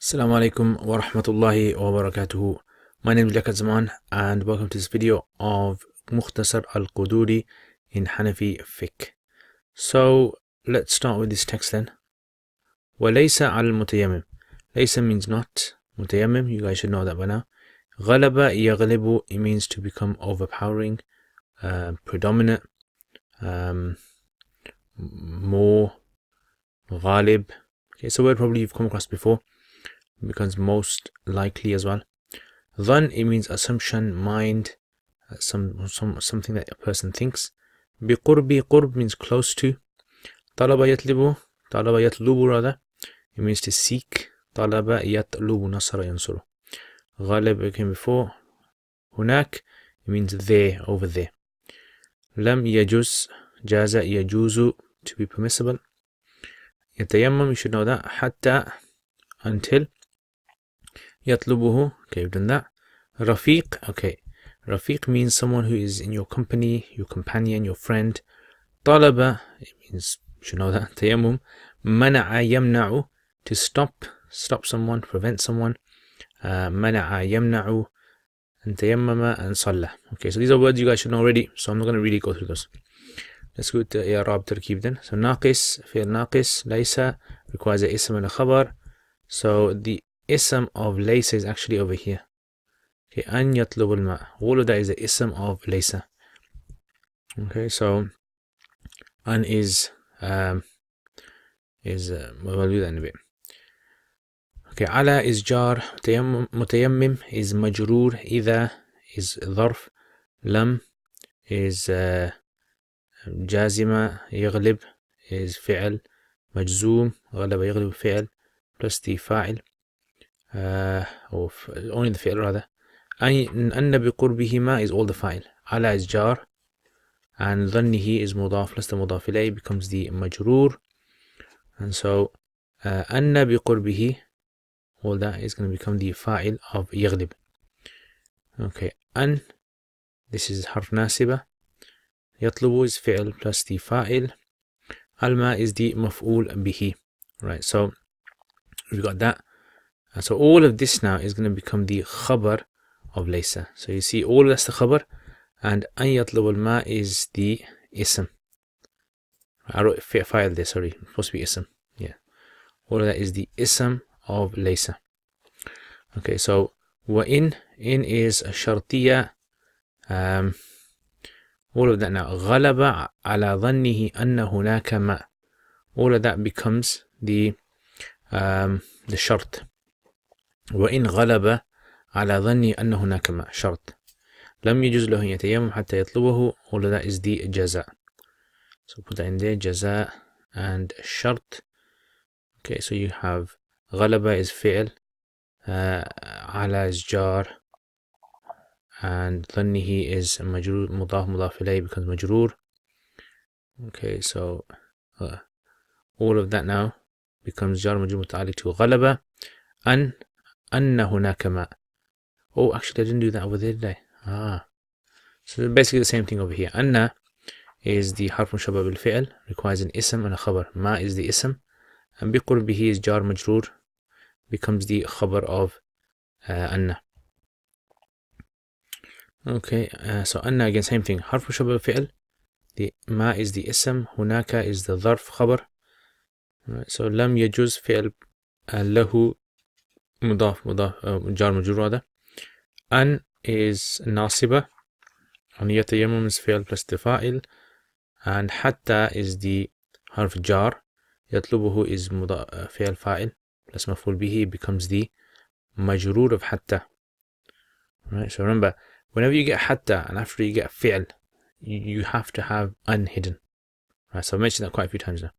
Assalamu alaikum wa rahmatullahi wa barakatuhu. My name is Liaquat and welcome to this video of Mukhtasar al-Qudoori in Hanafi Fiqh. So let's start with this text then. وَلَيْسَ عَلَى الْمُتَيَمِّمِ. Laysa means not. Mutayammim, you guys should know that by now. غَلَبَ يَغْلِبُ, it means to become overpowering, predominant, more, ghalib. Okay, so word probably you've come across before. It becomes most likely as well. Dhan, it means assumption, mind, something that a person thinks. Biqurbi, qurb means close to. Talaba yatlubu rather, it means to seek. Talaba yatlubu nasara yansuru. Ghalib came before. Hunak, it means there, over there. Lam yajuz, jaza yajuzu, to be permissible. Yatayammam, you should know that. Hatta, until. Yatlubuhu, okay, we've done that. Rafiq, okay. Rafiq means someone who is in your company, your companion, your friend. Talaba, it means, you should know that. Tayammum. Mana'a yamna'u, to stop someone, prevent someone. Mana'a yamna'u, and tayammama, and salla. Okay, so these are words you guys should know already, so I'm not going to really go through those. Let's go to i'rab tarkib then. So naqis, fi'l naqis, laysa, requires a ism and a khabar. So the ism of laysa is actually over here. Okay, an yatlub al-ma. All of that is the ism of laysa. Okay, so an is we'll do that in a bit. Okay, ala is jar, mutayammim is majroor, idha is dharf, lam is jazima, yaghlib is fi'l, majzoom, ghalaba yaghlib fi'l, plus the fa'il. Or only the fi'l rather. Anna biqurbihima is all the fa'il. Ala is jar, and dhannihi is mudaf plus the mudaf ilayh becomes the majroor, and so anna biqurbihi, all that is going to become the fa'il of yaghlib. Okay, an, this is harf nasiba. Yatlubu is fi'l plus the fa'il. Alma is the maf'ul bihi. Right, so we've got that. And so all of this now is going to become the khabar of laysa. So you see all of that's the khabar, and an yatlub al-ma is the ism. I wrote fa'il there, sorry, it's supposed to be ism. Yeah, all of that is the ism of laysa. Okay, so wa in is a shartiya. All of that now. Ghalaba ala dhannihi anna hunaka ma. All of that becomes the shart. وإن غلب على ظني أن هناك ماء شرط لم يجوز له يتيمم حتى يطلبه. All of that is the jaza. So put that in there, jaza and shart. Okay, so you have غلب is fi'l, على is jar, and ظنه is majroor, مضاف مضاف إليه becomes majroor. Okay, so all of that now becomes jar majroor متعلق to غلب. أن هناك ماء. Oh, actually I didn't do that over there, did I? So basically the same thing over here. Anna is the harf mushabbah bil fi'l, requires an ism and a khabar. Ma is the ism, and biqurbihi is jar majroor, becomes the khabar of anna. Okay, so anna again, same thing. Harf mushabbah bil fi'l, the ma is the ism, hunaka is the dharf khabar. Right, so lam yajuz fi'l lahu مضاف جار مجرور rather. An is nasiba, and yatayammum is fi'l plus the fa'il, and hatta is the harf jar. Yatlubuhu is fi'l fa'il plus maf'ul bihi, becomes the majroor of hatta. Right, so remember, whenever you get hatta and after you get fi'l, you have to have an hidden. Right, so I've mentioned that quite a few times now.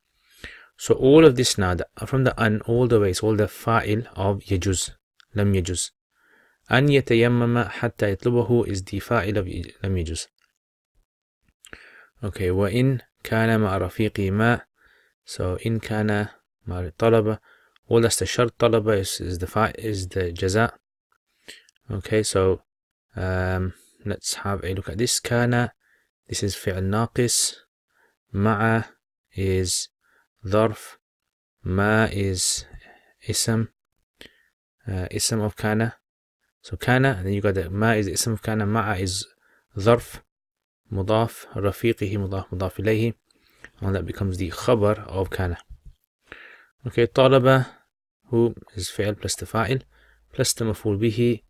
So all of this now, from the an all the way, it's all the fa'il of yajuz, lam yajuz. An yatayammama hatta yatlubahu is the fa'il of lam yajuz. Okay, wa in kana ma rafiqi ma. So in kana ma talaba, all that's the shart. Talaba is the fa'il, is the jaza. Okay, so let's have a look at this. Kana, this is fi'l naqis. Ma'a is ظرف, ما is ism, ism of kana. So kana, and then you got the ma is ism of kana, ma'a is dharf, mudaf, rafiqihi, mudaf, mudaf ilayhi, and that becomes the khabar of kana. Okay, talaba, who is fi'l plus the fa'il, plus the maf'ul bihi,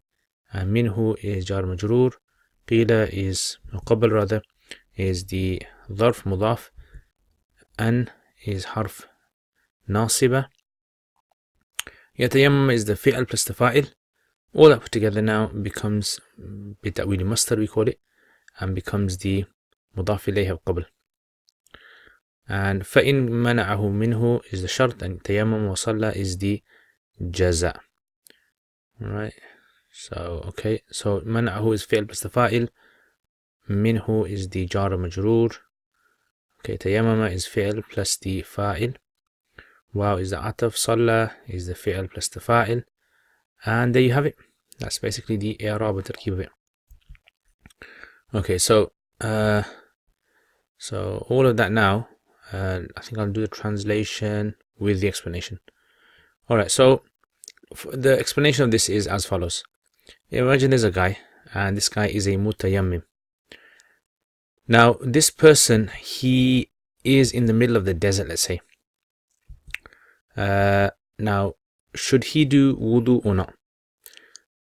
and minhu is jar majroor, qila is, qabl rather, is the dharf mudaf, an is harf nasiba, yatayammam is the fi'l plus the fa'il. All that put together now becomes bita'wili masdar, we call it, and becomes the mudaf ilayhi qabl. And فَإِن مَنَعَهُ مِنْهُ is the shart, and tayammum wa salla is the jaza. Alright, so okay, so mana'ahu is fi'l plus the fa'il, minhu is the jar majroor, okay, tayammama is fi'l plus the fa'il, wow is the ataf, salla is the fi'l plus the fa'il, and there you have it. That's basically the i'rab and tarkib of it. Okay, so all of that now, I think I'll do the translation with the explanation. Alright, so the explanation of this is as follows. Imagine there's a guy, and this guy is a mutayammim. Now, this person, he is in the middle of the desert, let's say. Now, should he do wudu or not?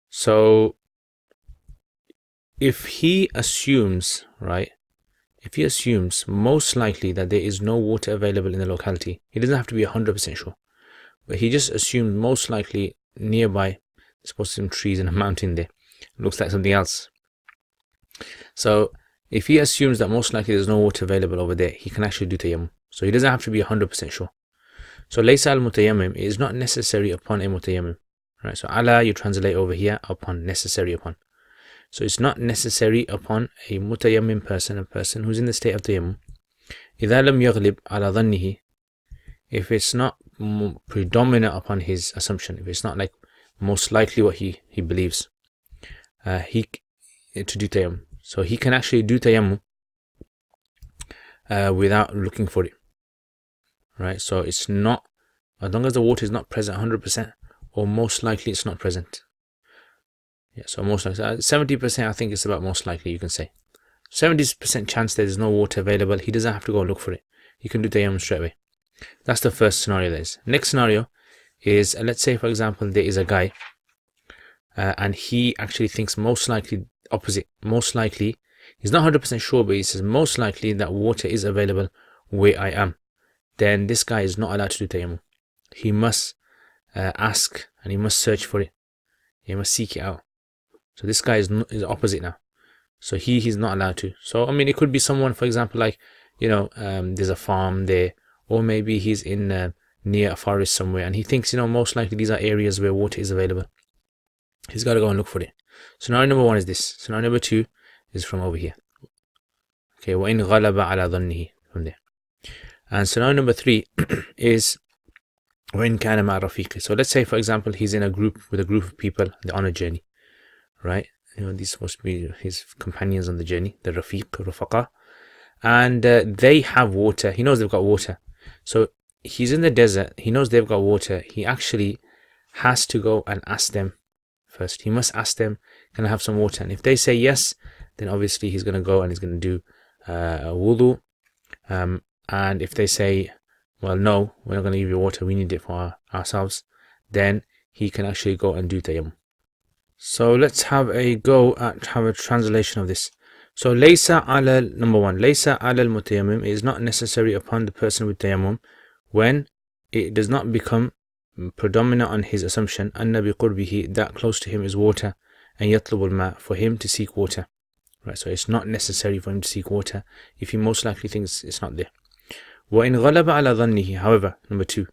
So, if he assumes, right, if he assumes most likely that there is no water available in the locality, he doesn't have to be 100% sure, but he just assumed most likely nearby, there's supposed to be some trees and a mountain there, it looks like something else. So, if he assumes that most likely there's no water available over there, he can actually do tayammum. So, he doesn't have to be 100% sure. So, laysa al-mutayammim is not necessary upon a mutayammim. Right, so ala you translate over here upon, necessary upon. So it's not necessary upon a mutayammim person, a person who's in the state of tayammum. إذا لم يغلب على ظنه, if it's not predominant upon his assumption, if it's not like most likely what he believes, he to do tayammum. So he can actually do tayammum without looking for it. Right, so it's not, as long as the water is not present 100%, or most likely it's not present. Yeah, so most likely, 70% I think it's about most likely, you can say. 70% chance there's no water available, he doesn't have to go look for it. He can do tayammum straight away. That's the first scenario there is. Next scenario is, let's say for example, there is a guy, and he actually thinks most likely opposite. Most likely, he's not 100% sure, but he says most likely that water is available where I am. Then this guy is not allowed to do tayammum. He must ask, and he must search for it. He must seek it out. So this guy is opposite now. So he's not allowed to. So I mean, it could be someone, for example, like, you know, there's a farm there, or maybe he's in near a forest somewhere, and he thinks, you know, most likely these are areas where water is available. He's got to go and look for it. Scenario number one is this. Scenario number two is from over here. Okay, وَإِنْ غَلَبَ عَلَى ظَنِّهِ, from there. And scenario number three is وَإِنْ كَانَ مَعَ رَفِيقِ. So let's say, for example, he's in a group with a group of people, they're on a journey, right? You know, these supposed to be his companions on the journey, the rafiq, rafaqa, and they have water. He knows they've got water. So he's in the desert, he knows they've got water. He actually has to go and ask them first. He must ask them, can I have some water? And if they say yes, then obviously he's going to go and he's going to do wudhu. And if they say, well, no, we're not going to give you water, we need it for ourselves, then he can actually go and do tayammum. So let's have a go at have a translation of this. So laysa ala, number one, laysa ala al-mutayammim is not necessary upon the person with tayammum when it does not become predominant on his assumption anna bi qurbihi, that close to him is water, and yatlub al-ma, for him to seek water. Right, so it's not necessary for him to seek water if he most likely thinks it's not there. وَإِنْ غَلَبَ عَلَى ظَنِّهِ, however, number two,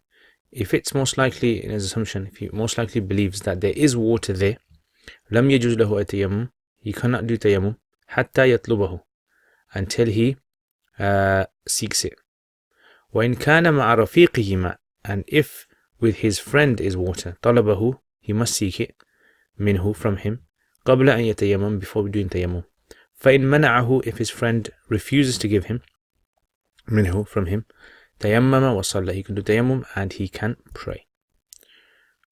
if it's most likely in his assumption, if he most likely believes that there is water there, لَمْ يَجُزْ لَهُ التَّيَمُّمُ, he cannot do tayammum حَتَّى يَطْلُبَهُ, until he seeks it. وَإِنْ كَانَ مَعَ رَفِيقِهِ مَاء, and if with his friend is water, طَلَبَهُ, he must seek it, minhu, from him, قَبْلَ أَنْ يَتَيَمَّمْ, before doing tayammum. فَإِنْ مَنَعَهُ, if his friend refuses to give him, minhu, from him, tayammama wa salla, he can do tayammum and he can pray.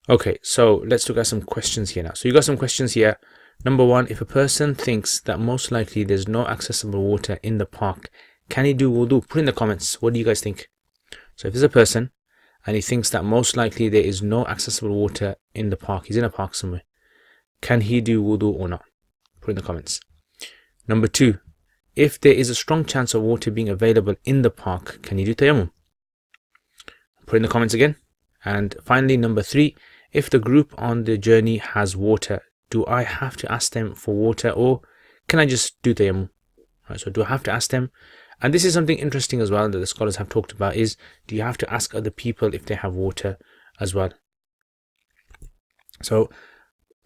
Okay, so let's look at some questions here now. So you got some questions here. Number one, if a person thinks that most likely there's no accessible water in the park, can he do wudu? Put in the comments, what do you guys think? So if there's a person and he thinks that most likely there is no accessible water in the park, he's in a park somewhere, can he do wudu or not? Put in the comments. Number two, if there is a strong chance of water being available in the park, can he do tayammum? Put in the comments again. And finally, number three, if the group on the journey has water, do I have to ask them for water or can I just do tayammum? Right, so do I have to ask them? And this is something interesting as well that the scholars have talked about, is do you have to ask other people if they have water as well? So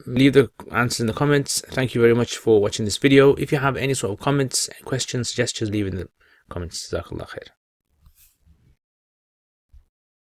leave the answers in the comments. Thank you very much for watching this video. If you have any sort of comments, questions, suggestions, leave in the comments. Jazakallah khair.